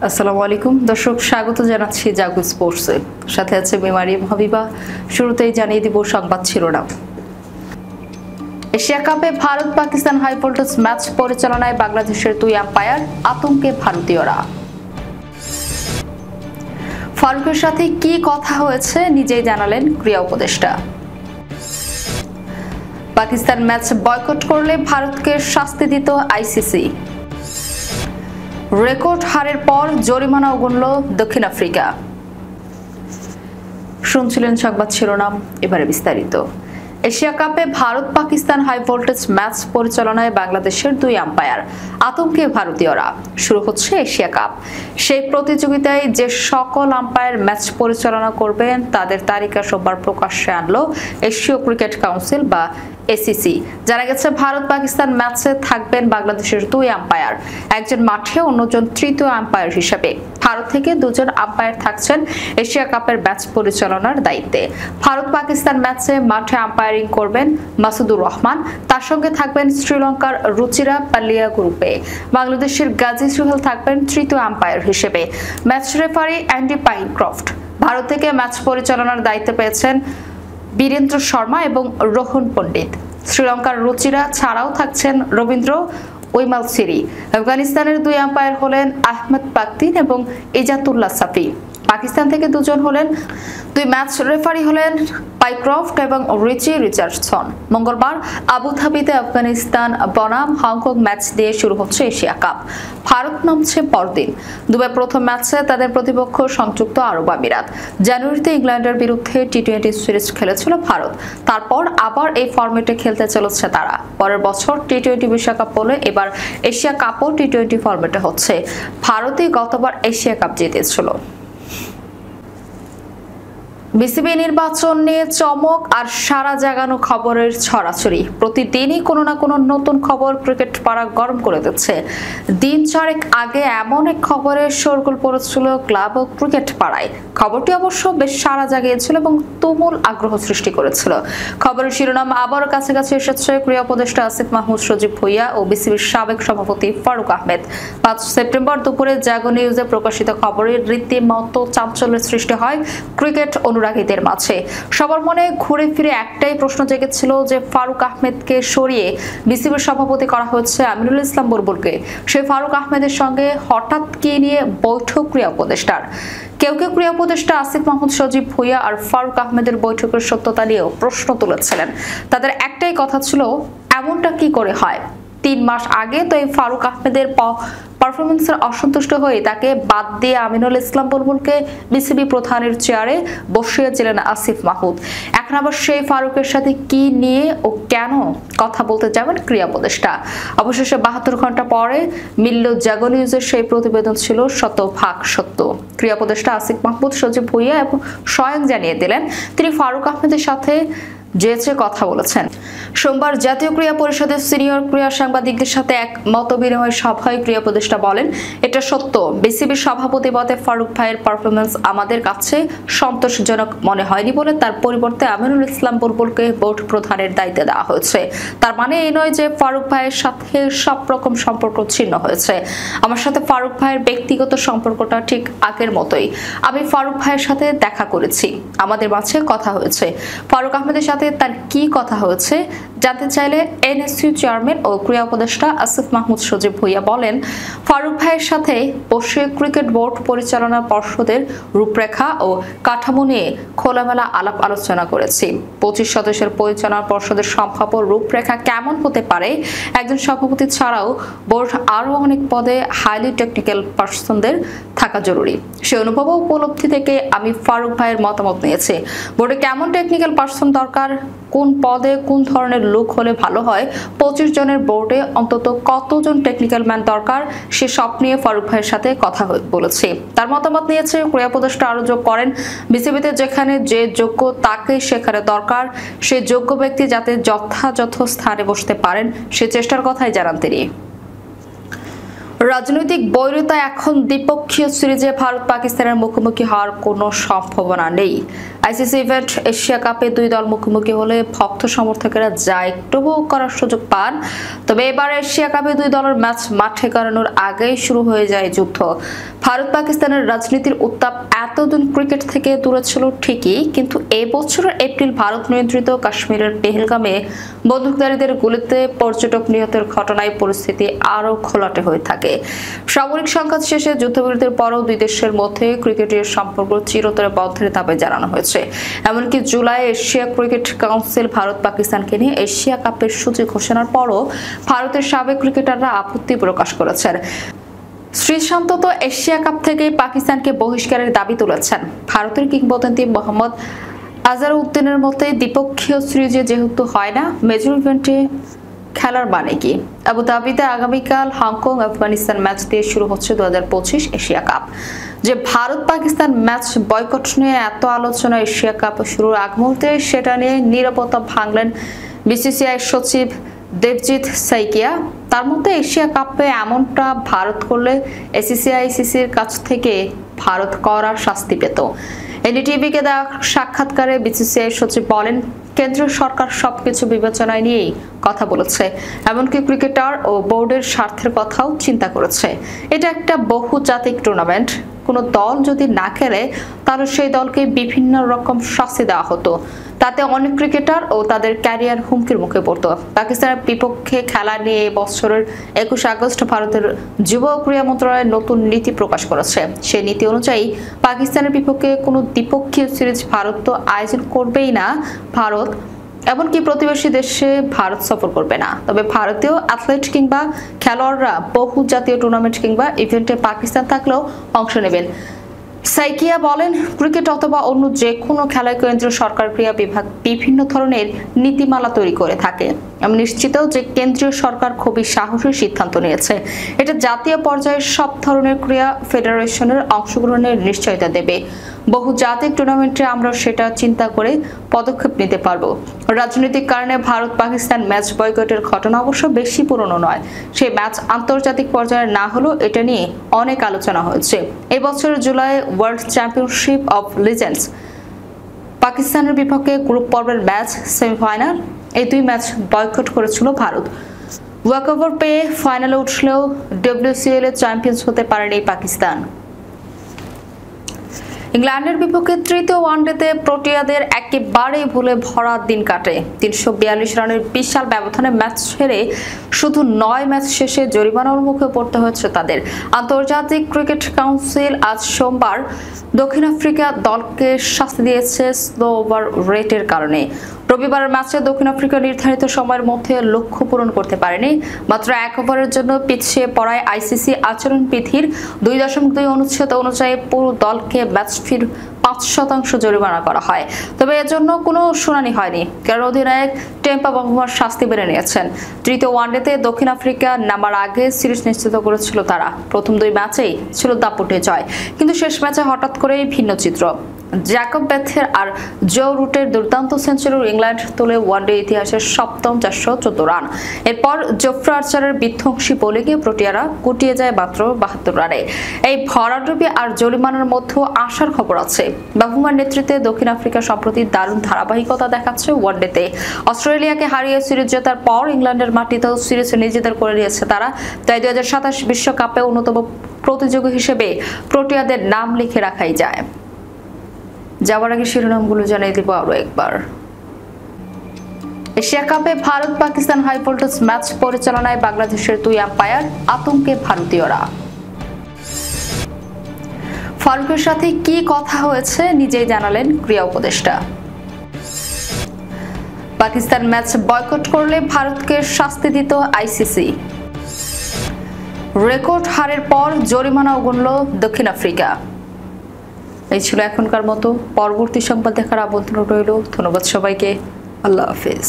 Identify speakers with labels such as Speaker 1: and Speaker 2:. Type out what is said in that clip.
Speaker 1: আসসালামু আলাইকুম দর্শক, স্বাগত জানাচ্ছি জাগো স্পোর্টসে। সাথে আছে মেমারি হাবিবা। শুরুতেই জানিয়ে দিব সংবাদ শিরোনাম। এশিয়া কাপে Bharat Pakistan high voltage match পরিচালনায় বাংলাদেশের 2 আম্পায়ার, আতঙ্কে ভারতীয়রা। ফারুকের সাথে কি কথা হয়েছে নিজেই জানালেন ক্রীড়া উপদেষ্টা। পাকিস্তান ম্যাচ বয়কট করলে ভারতকে শাস্তি দিত আইসিসি। রেকর্ড হারের পর জরিমানাও গুনল দক্ষিণ আফ্রিকা। শুনছিলেন সংবাদ শিরোনাম, এবারে বিস্তারিত। এশিয়া কাপে Bharat Pakistan high voltage match পরিচালনায় বাংলাদেশের 2 আম্পায়ার, আতঙ্কে ভারতীয়রা। শুরু হচ্ছে এশিয়া কাপ। সেই প্রতিযোগিতায় যে সকল আম্পায়ার ম্যাচ পরিচালনা করবেন তাদের তালিকা সোমবার প্রকাশ্যে আনলো এশীয় ক্রিকেট কাউন্সিল বা এসিসি। জানা গেছে ভারত পাকিস্তান ম্যাচে থাকবেন বাংলাদেশের 2 আম্পায়ার, একজন মাঠে অন্যজন তৃতীয় আম্পায়ার হিসেবে। ভারত থেকে 2 জন আম্পায়ার থাকছেন এশিয়া কাপের ম্যাচ পরিচালনার দায়িত্বে। ভারত পাকিস্তান ম্যাচে মাঠে আম্পায়ারিং করবেন মাসুদুর রহমান, তার সঙ্গে থাকবেন শ্রীলঙ্কার রুচিরা পালিয়া গ্রুপে। বাংলাদেশের গাজী সোহেল থাকবেন তৃতীয় আম্পায়ার হিসেবে। Match referee Andy Pycroft. Bharat থেকে ম্যাচ পরিচালনার দায়িত্ব পেয়েছেন বীরেন্দ্র শর্মা এবং রোহন পণ্ডিত। শ্রীলঙ্কার রুচিরা ছাড়াও থাকছেন রবীন্দ্র ওইমালসিরি। আফগানিস্তানের 2 আম্পায়ার হলেন আহমেদ পাকতিন এবং ইজাতুল্লাহ সাফি। পাকিস্তান থেকে 2 জন হলেন 2 ম্যাচ রেফারি হলেন পাইক্রফট এবং রিচি রিচার্ডসন। মঙ্গলবার আবুধাবিতে আফগানিস্তান বনাম হংকং ম্যাচ দিয়ে শুরু হচ্ছে এশিয়া কাপ। ভারত নামছে পরদিন। দুবাই প্রথম ম্যাচে তাদের প্রতিপক্ষ সংযুক্ত আরব আমিরাত। জানুয়ারিতে ইংল্যান্ডের বিরুদ্ধে টি-20 সিরিজ খেলেছিল ভারত, তারপর আবার এই ফরম্যাটে খেলতে চলেছে তারা। পরের বছর টি-20 বিশ্বকাপ বলে এবার এশিয়া কাপও টি-20 ফরম্যাটে হচ্ছে। ভারতই গতবার এশিয়া কাপ জিতেছিল। বিসিবি নির্বাচন নিয়ে চমক আর সারা জাগানো খবরের ছড়াছড়ি। প্রতিদিনই কোনো না কোনো নতুন খবর ক্রিকেট পাড়া গরম করে দিচ্ছে। দিন 4 আগে এমন এক খবরের শোরগোল পড়েছিল ক্লাব ও ক্রিকেট পাড়ায়। খবরটি অবশ্য বেশ সাড়া জাগিয়েছিল এবং তুমুল আগ্রহ সৃষ্টি করেছিল। খবরের শিরোনাম আবারও কাছাকাছি এসেছে ক্রীড়া উপদেষ্টা আসিফ মাহমুদ সজীব ভুঁইয়া ও বিসিবির সাবেক সভাপতি ফারুক আহমেদ। 5 সেপ্টেম্বর দুপুরে জাগো নিউজে প্রকাশিত খবরের রীতিমতো চাঞ্চল্যের সৃষ্টি হয় ক্রিকেট অনুরাগীদের মাঝে। সবার মনে ঘুরে ফিরে একটাই প্রশ্ন জেগেছিল যে ফারুক আহমেদকে সরিয়ে বিসিবির সভাপতি করা হয়েছে আমিনুল ইসলাম বুলবুলকে। সেই ফারুক আহমেদের সঙ্গে হঠাৎ কি নিয়ে বৈঠক ক্রীড়া উপদেষ্টার? কেউ কেউ ক্রীড়া উপদেষ্টা আসিফ মাহমুদ সজীব ভুঁইয়া আর ফারুক আহমেদের বৈঠকের সত্যতা নিয়েও প্রশ্ন তুলেছিলেন। তাদের একটাই কথা ছিল, এমনটা কি করে হয়? 3 মাস আগে তো এই ফারুক আহমেদের পারফরমেন্সের অসন্তুষ্ট হয়ে তাকে বাদ দিয়ে আমিনুল ইসলাম বুলবুলকে বিসিবি প্রধানের চেয়ারে বসিয়েছিলেন আসিফ মাহমুদ। এখন আবার সেই ফারুকের সাথে কি নিয়ে ও কেন কথা বলতে যাবেন ক্রীড়া উপদেষ্টা? অবশেষে 72 ঘন্টা পরে মিলল জাগো নিউজের সেই প্রতিবেদন ছিল শতভাগ সত্য। ক্রীড়া উপদেষ্টা আসিফ মাহমুদ সজীব ভুঁইয়া এবং স্বয়ং জানিয়ে দিলেন তিনি ফারুক আহমেদের সাথে যেচে কথা বলেছেন। সোমবার জাতীয় ক্রীড়া পরিষদের সিনিয়র ক্রীড়া সাংবাদিকদের সাথে এক মতবিনিময় সভায় ক্রীড়া উপদেষ্টা বলেন, এটা সত্য, বিসিবির সভাপতি পদে ফারুক ভাইয়ের পারফরমেন্স আমাদের কাছে সন্তোষজনক মনে হয়নি বলে তার পরিবর্তে আমিনুল ইসলাম বুলবুলকে বোর্ড প্রধানের দায়িত্ব দেওয়া হয়েছে। তার মানে এই নয় যে ফারুক ভাইয়ের সাথে সব রকম সম্পর্ক ছিন্ন হয়েছে। আমার সাথে ফারুক ভাইয়ের ব্যক্তিগত সম্পর্কটা ঠিক আগের মতোই। আমি ফারুক ভাইয়ের সাথে দেখা করেছি, আমাদের মাঝে কথা হয়েছে। ফারুক আহমেদের সাথে তার কি কথা হয়েছে জানতে চাইলে এনএসইউ চেয়ারম্যান ও ক্রীড়া উপদেষ্টা আসিফ মাহমুদ সজীব ভুঁইয়া বলেন, ফারুক ভাইয়ের সাথে বসে ক্রিকেট বোর্ড পরিচালনা পর্ষদের রূপরেখা ও কাঠামো নিয়ে খোলামেলা আলাপ আলোচনা করেছি। 25 সদস্যের পরিচালনা পর্ষদের সম্ভাব্য রূপরেখা কেমন হতে পারে, একজন সভাপতি ছাড়াও বোর্ড আরো অনেক পদে হাইলি টেকনিক্যাল পার্সনদের থাকা জরুরি। সে অনুভব ও উপলব্ধি থেকে আমি ফারুক ভাইয়ের মতামত নিয়েছি। বোর্ডে কেমন টেকনিক্যাল পার্সন দরকার, কোন পদে কোন ধরনের লোক হলে ভালো হয়, 25 জনের বোর্ডে অন্তত কতজন টেকনিক্যাল ম্যান দরকার, সে সব নিয়ে ফারুক ভাইয়ের সাথে কথা বলেছি। তার মতামত নিয়েছে। ক্রীড়া উপদেষ্টা আরো যোগ করেন, বিসিবিতে যেখানে যে যোগ্য তাকে সেখানে দরকার, সে যোগ্য ব্যক্তি যাতে যথাযথ স্থানে বসতে পারেন সে চেষ্টার কথাই জানান তিনি। রাজনৈতিক বৈরিতা এখন দ্বিপক্ষীয় সিরিজে ভারত পাকিস্তানের মুখোমুখি হওয়ার কোনো সম্ভাবনা নেই। আইসিসি ইভেন্ট এশিয়া কাপে দুই দল মুখোমুখি হলে ভক্ত সমর্থকেরা যা একটু উপভোগ করার সুযোগ পান, তবে এবার এশিয়া কাপে দুই দলের ম্যাচ মাঠে গড়ানোর আগেই শুরু হয়ে যায় যুদ্ধ। ভারত পাকিস্তানের রাজনীতির উত্তাপ এতদিন ক্রিকেট থেকে দূরে ছিল ঠিকই, কিন্তু এই বছরের এপ্রিল ভারত নিয়ন্ত্রিত কাশ্মীরের পেহেলগামে বন্দুকধারীদের গুলিতে পর্যটক নিহতের ঘটনায় পরিস্থিতি আরও ঘোলাটে হয়ে থাকে। সামরিক সংঘাত শেষে যুদ্ধবিরতির পরও দুই দেশের মধ্যে ক্রিকেটের সম্পর্ক চিরতরে বন্ধের দাবি জানানো হয়েছে। এমনকি July Asia cricket council Bharat পাকিস্তানকে নিয়ে এশিয়া কাপের সূচি ঘোষণার পরও ভারতের সাবেক ক্রিকেটাররা আপত্তি প্রকাশ করেছেন। শ্রীশান্ত তো এশিয়া কাপ থেকে পাকিস্তানকে বহিষ্কারের দাবি তুলেছেন। ভারতের কিংবদন্তি মোহাম্মদ আজহারউদ্দিনের মতে দ্বিপক্ষীয় সিরিজে যেহেতু হয় না, মেজর ইভেন্টে খেলার মানে কি? আবুধাবিতে আগামীকাল হংকং আফগানিস্তান ম্যাচ দিয়ে শুরু হচ্ছে 2025 এশিয়া কাপ। যে ভারত পাকিস্তান ম্যাচ বয়কট নিয়ে এত আলোচনা এশিয়া কাপ শুরুর আগ মুহূর্তে, সেটা নিয়ে নীরবতা ভাঙলেন বিসিসিআই সচিব দেবজিৎ সাইকিয়া। তার মধ্যে এশিয়া কাপে এমনটা ভারত করলে আইসিসির কাছ থেকে ভারত কড়া শাস্তি পেত। এনডিটিভিকে দেওয়া সাক্ষাৎকারে বিসিসিআই সচিব বলেন, কেন্দ্রীয় সরকার সবকিছু বিবেচনায় নিয়েই কথা বলেছে, এমনকি ক্রিকেটার ও বোর্ডের স্বার্থের কথাও চিন্তা করেছে। এটা একটা বহুজাতিক টুর্নামেন্ট। কোনো দল যদি না খেলে তাহলে সেই দলকে বিভিন্ন রকম শাস্তি দেওয়া হতো, তাতে অনেক ক্রিকেটার ও তাদের ক্যারিয়ার হুমকির মুখে পড়তো। পাকিস্তানের বিপক্ষে খেলা নিয়ে বছরের 21 আগস্ট ভারতের যুব ক্রীড়া মন্ত্রণালয় নতুন নীতি প্রকাশ করেছে। সেই নীতি অনুযায়ী পাকিস্তানের বিপক্ষে কোনো দ্বিপক্ষীয় সিরিজ ভারত তো আয়োজন করবেই না। ভারত এমনকি প্রতিবেশী দেশে ভারত সফর করবে না। তবে ভারতীয় অ্যাথলেট কিংবা খেলোয়াড়রা বহু জাতীয় টুর্নামেন্ট কিংবা ইভেন্টে পাকিস্তান থাকলেও অংশ নেবেন। সাইকিয়া বলেন, ক্রিকেট অথবা অন্য যে কোনো খেলায় কেন্দ্রীয় সরকার ক্রীড়া বিভাগ বিভিন্ন ধরনের নীতিমালা তৈরি করে থাকে। আমি নিশ্চিত যে কেন্দ্রীয় সরকার খুবই সাহসী সিদ্ধান্ত নিয়েছে। এটা জাতীয় পর্যায়ে সব ধরনের ক্রীড়া ফেডারেশনের অংশগ্রহণের নিশ্চয়তা দেবে। বহু জাতিক টুর্নামেন্টে আমরা সেটা চিন্তা করে পদক্ষেপ নিতে পারবো। রাজনৈতিক কারণে ভারত পাকিস্তান ম্যাচ বয়কটের ঘটনা অবশ্য বেশি পুরনো নয়। সেই ম্যাচ আন্তর্জাতিক পর্যায়ে না হলেও এটা নিয়ে অনেক আলোচনা হয়েছে। এই বছরের July world championship of legends পাকিস্তানের বিপক্ষে গ্রুপ পর্বের ম্যাচ সেমিফাইনাল, এই দুই ম্যাচ বয়কট করেছিল ভারত। ওয়াকওভার পেয়ে ফাইনালে উঠলেও ডব্লিউসিএল এর চ্যাম্পিয়ন্স হতে পারেনি পাকিস্তান। ইংল্যান্ডের বিপক্ষে তৃতীয় ওয়ানডেতে প্রোটিয়াদের একেবারেই ভুলে ভরা দিন কাটে। 342 রানের বিশাল ব্যবধানে ম্যাচ ছেড়ে শুধু 9 ম্যাচ শেষে জরিমানার মুখে পড়তে হয়েছে তাদের। আন্তর্জাতিক ক্রিকেট কাউন্সিল আজ সোমবার দক্ষিণ আফ্রিকা দলকে শাস্তি দিয়েছে স্লো ওভার রেটের কারণে। রবিবারের ম্যাচে দক্ষিণ আফ্রিকা নির্ধারিত সময়ের মধ্যে লক্ষ্য পূরণ করতে পারেনি। মাত্র 1 ওভারের জন্য পিছিয়ে পড়ায় আইসিসি আচরণবিধির 2.2 অনুচ্ছেদ অনুযায়ী পুরো দলকে ম্যাচ ফির 5% জরিমানা করা হয়। তবে এর জন্য কোনো শুনানি হয়নি, কারণ অধিনায়ক টেম্পা বাভুমার শাস্তি মেনে নিয়েছেন। তৃতীয় ওয়ানডেতে দক্ষিণ আফ্রিকা নামার আগে সিরিজ নিশ্চিত করেছিল তারা। প্রথম 2 ম্যাচেই ছিল দাপুটে জয়, কিন্তু শেষ ম্যাচে হঠাৎ করেই ভিন্ন চিত্র। জ্যাকব বেথের আর জো রুটের দুর্দান্ত সেঞ্চুরির ইংল্যান্ড তোলে ওয়ানডে ইতিহাসের 7ম 414 রান। এরপর জোফ্রা আর্চারের বিধ্বংসী বোলিংয়ে প্রোটিয়ারা গুটিয়ে যায় মাত্র 72 রানে। এই ভরাডুবি আর জরিমানার মধ্যেও আশার খবর আছে। বাভুমার নেতৃত্বে দক্ষিণ আফ্রিকা সম্প্রতি দারুণ ধারাবাহিকতা দেখাচ্ছে ওয়ানডেতে। অস্ট্রেলিয়াকে হারিয়ে সিরিজ জেতার পর ইংল্যান্ডের মাটিতেও সিরিজ নিজেদের করে নিয়েছে তারা। তাই 2027 বিশ্বকাপে অন্যতম প্রতিযোগী হিসেবে প্রোটিয়াদের নাম লিখে রাখাই যায়। যাওয়ার আগে শিরোনামগুলো জানিয়ে দিব আরো একবার। এশিয়া কাপে Bharat Pakistan high voltage match পরিচালনায় বাংলাদেশের 2 আম্পায়ার, আতঙ্কে ভারতীয়রা। ফারুকের সাথে কি কথা হয়েছে নিজেই জানালেন ক্রীড়া উপদেষ্টা। পাকিস্তান ম্যাচ বয়কট করলে ভারতকে শাস্তি দিত আইসিসি। রেকর্ড হারের পর জরিমানাও গুনল দক্ষিণ আফ্রিকা। এই ছিল এখনকার মতো। পরবর্তী সংবাদ দেখার আমন্ত্রণ রইল। ধন্যবাদ সবাইকে। আল্লাহ হাফেজ।